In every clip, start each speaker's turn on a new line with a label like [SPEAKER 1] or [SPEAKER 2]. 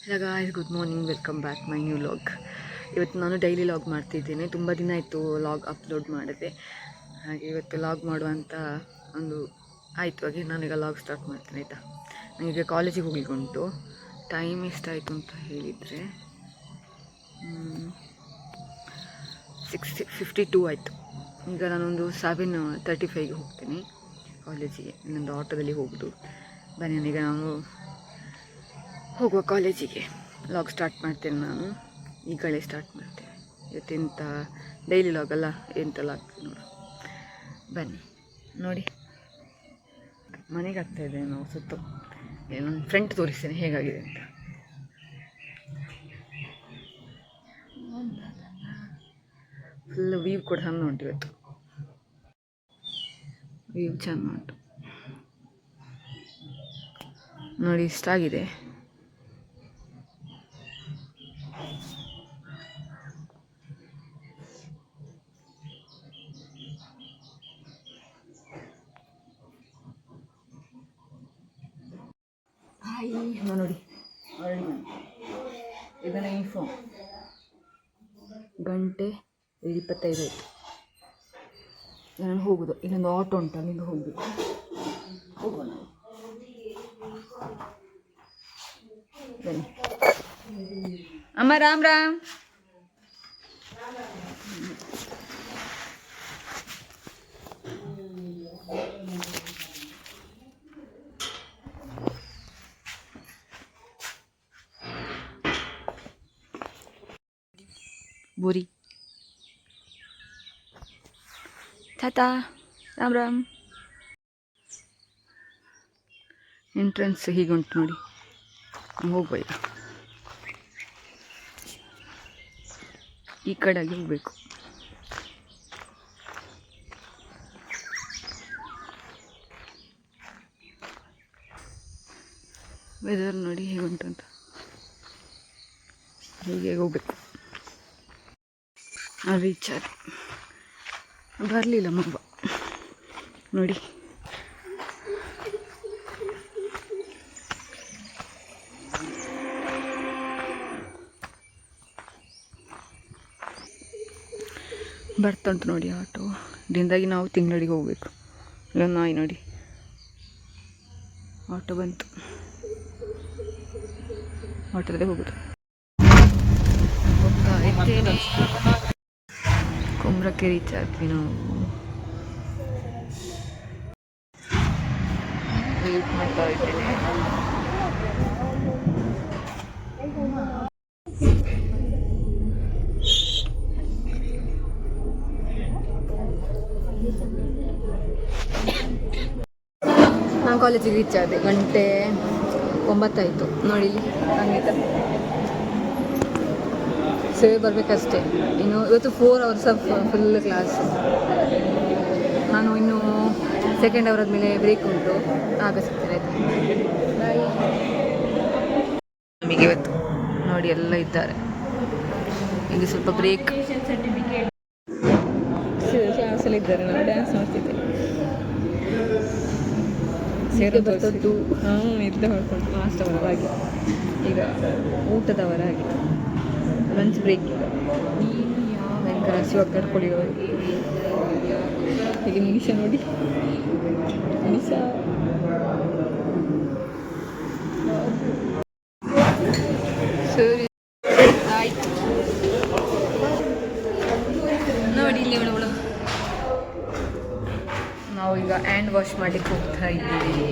[SPEAKER 1] Hello guys, good morning, welcome back my new log. ಇವತ್ತು ನಾನು daily log ಮಾಡ್ತಿದ್ದೇನೆ. ತುಂಬ ದಿನ ಆಯಿತು ಲಾಗ್ ಅಪ್ಲೋಡ್ ಮಾಡಿದೆ. ಹಾಗೆ ಇವತ್ತು ಲಾಗ್ ಮಾಡುವಂಥ ಒಂದು ಆಯಿತು. ಹಾಗೆ ನಾನೀಗ ಲಾಗ್ ಸ್ಟಾರ್ಟ್ ಮಾಡ್ತೇನೆ ಆಯಿತಾ. ನನಗೆ ಕಾಲೇಜಿಗೆ ಹೋಗ್ಲಿಕ್ಕೆ ಉಂಟು. ಟೈಮ್ ಎಷ್ಟಾಯಿತು ಅಂತ ಹೇಳಿದರೆ 6:52 ಆಯಿತು. ಈಗ ನಾನೊಂದು 7:35ಗೆ ಹೋಗ್ತೀನಿ ಕಾಲೇಜಿಗೆ. ಇನ್ನೊಂದು ಆಟೋದಲ್ಲಿ ಹೋಗೋದು. ಬನ್ನಿ, ನಾನೀಗ ನಾನು ಹೋಗುವ ಕಾಲೇಜಿಗೆ ಲಾಗ್ ಸ್ಟಾರ್ಟ್ ಮಾಡ್ತೇನೆ. ನಾನು ಈಗಲೇ ಸ್ಟಾರ್ಟ್ ಮಾಡ್ತೇನೆ. ಇವತ್ತೆಂಥ ಡೈಲಿ ಲಾಗ್ ಅಲ್ಲ, ಎಂತೆಲ್ಲ ಆಗ್ತದೆ ನೋಡಿ. ಬನ್ನಿ ನೋಡಿ, ಮನೆಗೆ ಆಗ್ತಾಯಿದೆ. ನಾವು ಸುತ್ತು ನನ್ನ ಫ್ರೆಂಡ್ ತೋರಿಸ್ತೇನೆ ಹೇಗಾಗಿದೆ ಅಂತ. ಫುಲ್ ವ್ಯೂ ಕೂಡ ಚೆಂದ ಉಂಟು. ಇವತ್ತು ವ್ಯೂ ಚೆಂದ ಉಂಟು ನೋಡಿ. ಇಷ್ಟಾಗಿದೆ. ನೋಡಿ ಇದನ್ನ ಯೂನಿಫಾರ್ಮ್ ಗಂಟೆ 25 ಆಯಿತು. ನಾನು ಹೋಗೋದು. ಇಲ್ಲೊಂದು ಆಟೋ ಉಂಟು, ಅಲ್ಲಿಂದ ಹೋಗಬೇಕು. ಹೋಗೋಣ ಬನ್ನಿ. ಅಮ್ಮ ರಾಮ್ ರಾಮ್. ಬೋರಿ ತಾತಾ, ರಾಮ್ ರಾಮ್. ಎಂಟ್ರೆನ್ಸ್ ಹೀಗುಂಟು ನೋಡಿ. ಹೋಗ್ಬ ಈಗ ಈ ಕಡೆಗೆ ಹೋಗ್ಬೇಕು. ವೆದರ್ ನೋಡಿ ಹೇಗುಂಟು ಅಂತ. ಹೀಗೆ ಹೋಗ್ಬೇಕು. ರೀಚಾರ್ಜ್ ಬರಲಿಲ್ಲ ಮಬ್ಬ ನೋಡಿ. ಬರ್ತಂತು ನೋಡಿ ಆಟೋ. ಇದರಿಂದಾಗಿ ನಾವು ತಿಂಗಳಿಗೆ ಹೋಗ್ಬೇಕು. ಇಲ್ಲೊಂದು ನಾಯಿ ನೋಡಿ. ಆಟೋ ಬಂತು, ಆಟೋದಲ್ಲೇ ಹೋಗೋದು. ಹೋಗ್ತಾ ಇದ್ದೇನೆ. ಕುಮ್ರಕ್ಕೆ ರೀಚ್ ಆಗ್ತೀವಿ ನಾವು. ವೇಟ್ ಮಾಡ್ತಾ ಇದ್ದೇನೆ. ನಾನು ಕಾಲೇಜಿಗೆ ರೀಚ್ ಆದೆ. 9:09 ಆಯಿತು ನೋಡಿ. ಸಂಗೀತ ಸೇವೆ ಬರಬೇಕಷ್ಟೇ. ಇನ್ನು ಇವತ್ತು 4 hours ಆಫ್ ಫುಲ್ ಕ್ಲಾಸ್. ನಾನು ಇನ್ನು ಸೆಕೆಂಡ್ ಅವರ್ ಆದಮೇಲೆ ಬ್ರೇಕ್ ಉಂಟು, ಆಗ ಸಿಗ್ತೇನೆ ಆಯಿತಾ. ಬಾಯ್. ನಮಗೆ ಇವತ್ತು ನೋಡಿ ಎಲ್ಲ ಇದ್ದಾರೆ. ಈಗ ಸ್ವಲ್ಪ ಬ್ರೇಕ್. ಕ್ಲಾಸಲ್ಲಿ ಇದ್ದಾರೆ. ನಾವು ಡ್ಯಾನ್ಸ್ ಮಾಡ್ತಿದ್ದೆ. ಸೇರು ಬರ್ತದ್ದು ನಿದ್ದೆ ಮಾಡ್ಕೊಂಡು ಲಾಸ್ಟ್ ಅವರ್ ಆಗಿ. ಈಗ ಊಟದವರ ಆಗಿ ಲಂಚ್ ಬ್ರೇಕ್. ಈಗ ಭಯಂಕರ ಹಸಿವಾಗ ತಡ್ಕೊಳ್ಳಿ. ಹೀಗೆ ನಿಮಿಷ ನೋಡಿ. ನಿಮಿಷ ಸರಿ ಆಯ್ತು ನೋಡಿ. ಇಲ್ಲಿ ಅವಳು ನಾವು ಈಗ ಹ್ಯಾಂಡ್ ವಾಶ್ ಮಾಡಲಿಕ್ಕೆ ಹೋಗ್ತಾ ಇದ್ದೀವಿ.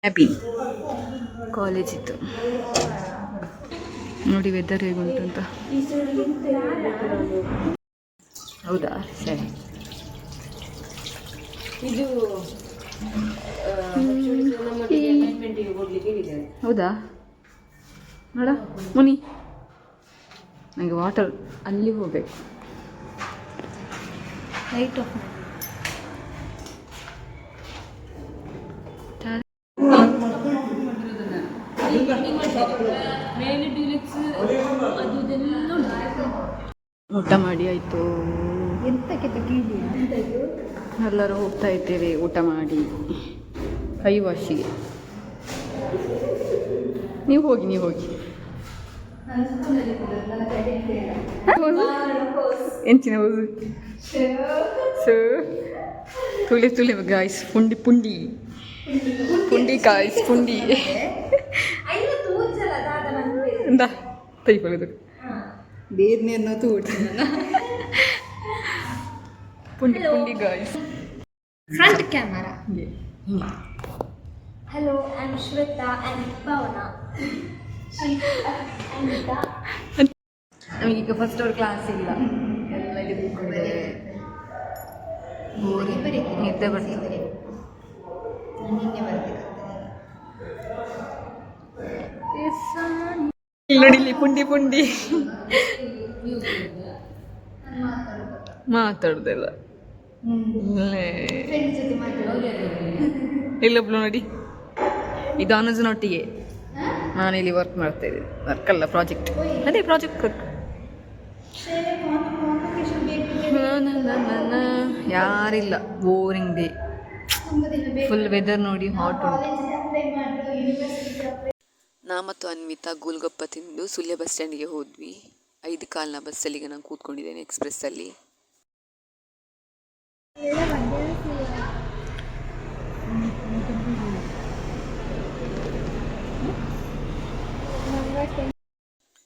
[SPEAKER 1] ಹ್ಯಾಪಿ ಕಾಲೇಜ್ ಇತ್ತು ನೋಡಿ. ವೆದರ್ ಹೇಗುಂಟು ಅಂತ. ಹೌದಾ, ಸರಿ. ಇದು ಹೌದಾ ನೋಡ ಮುನಿ. ನನಗೆ ವಾಟರ್ ಅಲ್ಲಿ ಹೋಗ್ಬೇಕು. ಲೈಟ್ ಆಫ್ ಊಟ ಮಾಡಿ ಆಯಿತು. ಎಲ್ಲರೂ ಹೋಗ್ತಾ ಇದ್ದೇವೆ ಊಟ ಮಾಡಿ ಕೈ ವಾಶಿಗೆ. ನೀವು ಹೋಗಿ ಎಂಚಿನ ಹೋಸು ಸೊ ತುಳಿ ಗಾಯ್ಸ್ ಪುಂಡಿ ಗಾಯ್ಸ್ ಪುಂಡಿ ಎಂದ ತೆಗಿಕೊಳ್ಳೋದು
[SPEAKER 2] ಬೇರ್ನೇನೋ ತೂಟ
[SPEAKER 1] ಪುಂಡಿ guys
[SPEAKER 3] Front camera. Hello, I'm Shweta and Bhavana.
[SPEAKER 1] ನಮಗೀಗ ಫಸ್ಟ್ ಅವರ್ ಕ್ಲಾಸ್ ಇಲ್ಲ ಎಲ್ಲ ಇಲ್ಲಿ ಕೂತ್ಕೊಂಡಿದ್ದಾರೆ ನಿದ್ದೆ ಬರ್ತಿದೆ ನೋಡಿ ಇಲ್ಲಿ ಪುಂಡಿ ಮಾತಾಡುದಿಲ್ಲ ಇಲ್ಲೊಬ್ಳು ನೋಡಿ ಇದು ಅನುಜನೊಟ್ಟಿಗೆ ನಾನಿಲ್ಲಿ ವರ್ಕ್ ಮಾಡ್ತಾ ಇದ್ದೀನಿ ವರ್ಕಲ್ಲ ಪ್ರಾಜೆಕ್ಟ್ ಅದೇ ಪ್ರಾಜೆಕ್ಟ್ ವರ್ಕ್ ಯಾರಿಲ್ಲ ಬೋರಿಂಗ್ ಡೇ ಫುಲ್ ವೆದರ್ ನೋಡಿ ಹಾಟ್ ಉಂಟು ನಾ ಮತ್ತು ಅನ್ವಿತಾ ಗೋಲ್ಗಪ್ಪ ತಿಂದು ಸುಳ್ಯ ಬಸ್ ಸ್ಟ್ಯಾಂಡಿಗೆ ಹೋದ್ವಿ 5:15 ಬಸ್ಸಲ್ಲಿಗೆ ನಾನು ಕೂತ್ಕೊಂಡಿದ್ದೇನೆ ಎಕ್ಸ್ಪ್ರೆಸ್ಸಲ್ಲಿ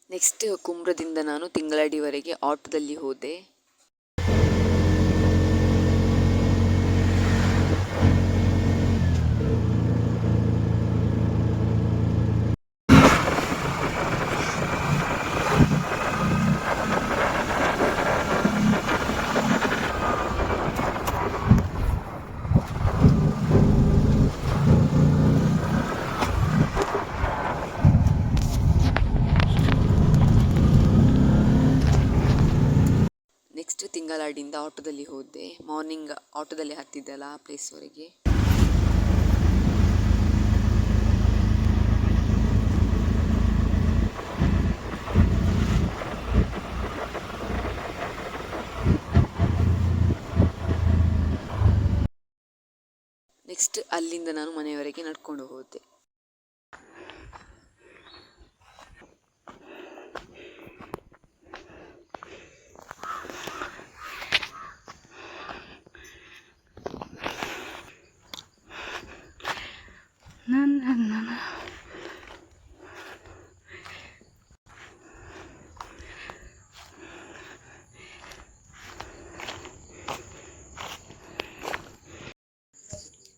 [SPEAKER 1] ನೆಕ್ಸ್ಟ್ ಕುಮ್ರದಿಂದ ನಾನು ತಿಂಗಳಡಿವರೆಗೆ ಆಟೋದಲ್ಲಿ ಹೋದೆ ನೆಕ್ಸ್ಟ್ ತಿಂಗಳಾಡಿಯಿಂದ ಆಟೋದಲ್ಲಿ ಹೋದೆ ಮಾರ್ನಿಂಗ್ ಆಟೋದಲ್ಲಿ ಹತ್ತಿದ್ದಲ್ಲ ಆ ಪ್ಲೇಸ್ವರೆಗೆ ನೆಕ್ಸ್ಟ್ ಅಲ್ಲಿಂದ ನಾನು ಮನೆಯವರೆಗೆ ನಡ್ಕೊಂಡು ಹೋದೆ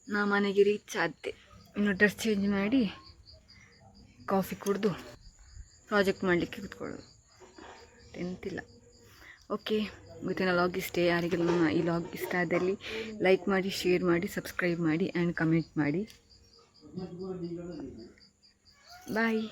[SPEAKER 1] ನಾ ಮನೆಗೆ ರೀಚ್ ಆದೆ ಇನ್ನು ಡ್ರೆಸ್ ಚೇಂಜ್ ಮಾಡಿ ಕಾಫಿ ಕುಡಿದು ಪ್ರಾಜೆಕ್ಟ್ ಮಾಡಲಿಕ್ಕೆ ಕೂತ್ಕೊಳ್ಳೋದು ಎಂತಿಲ್ಲ ಓಕೆ ಇವತ್ತಿನ ಲಾಗ್ ಇಷ್ಟೇ ಯಾರಿಗೆಲ್ಲ ನನ್ನ ಈ ಲಾಗ್ ಇಷ್ಟ ಆದಲ್ಲಿ ಲೈಕ್ ಮಾಡಿ ಶೇರ್ ಮಾಡಿ ಸಬ್ಸ್ಕ್ರೈಬ್ ಮಾಡಿ ಆ್ಯಂಡ್ ಕಮೆಂಟ್ ಮಾಡಿ ಬಾಯ್